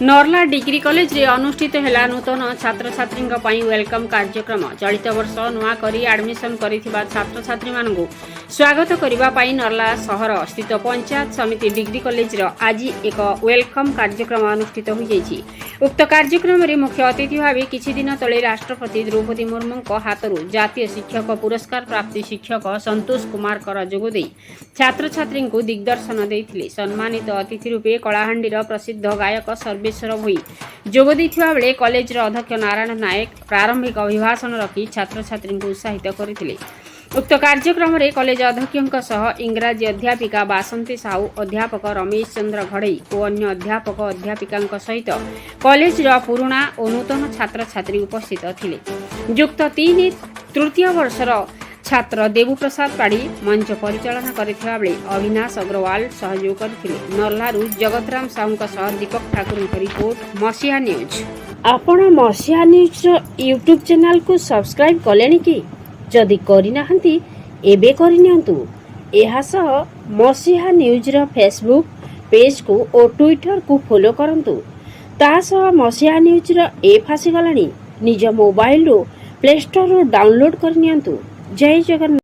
नर्ला degree college रे अनुष्ठित है नूतन छात्र छात्री वेलकम कार्यक्रम। चलित वर्ष नुआ करी एडमिशन करिथिबा छात्र छात्री मानकु स्वागत करिबा पाई नर्ला शहर स्थित पंचायत समिति डिग्री कॉलेज रो आज एक वेलकम कार्यक्रम अनुष्ठित हो जाइछि। उक्त कार्यक्रम रे मुख्य अतिथि भाव किछि दिन तले राष्ट्रपति द्रौपदी मुर्मू हाथरू जातीय शिक्षक पुरस्कार प्राप्त शिक्षक संतोष कुमार कर जोगदे छात्र छात्री को दिग्दर्शन देथिले। सम्मानित अतिथि रूपे कलाहांडीर प्रसिद्ध गायक सर्वेश्वर भोई जोग देथिबा बेले कॉलेज अध्यक्ष नारायण नायक प्रारंभिक अभिभाषण रखी छात्र छात्री को उत्साहित करथिले। उक्त कार्यक्रम रे कॉलेज अध्यक्षक सह इंग्राजी अध्यापिका बासंती साहू, अध्यापक रमेश चंद्र घड़ई और अन्य अध्यापक अध्यापिका सहित कॉलेज पुराणा और नूतन छात्र छात्री उपस्थित थिले। युक्त 3 तृतीय वर्षर छात्र देवप्रसाद पाड़ी मंच परिचालन करथिबा बेले अविनाश अग्रवाल सहयोग करथिले। नर्लारू जगतराम साहू सह दीपक ठाकुर रिपोर्ट मसीहा न्यूज। आपण मसीहा न्यूज यूट्यूब चैनल को सब्सक्राइब कलेनी कि जदि करिनाहंती एबे करिनियंतु। एहा सह मसीहा न्यूज रो फेसबुक पेज को और ट्विटर को फॉलो करंतु। ता सह मसीहा न्यूज रो ऐप आसी गलानी। निज मोबाइल रो प्ले स्टोर रो डाउनलोड करनियंतु। जय जगन्नाथ।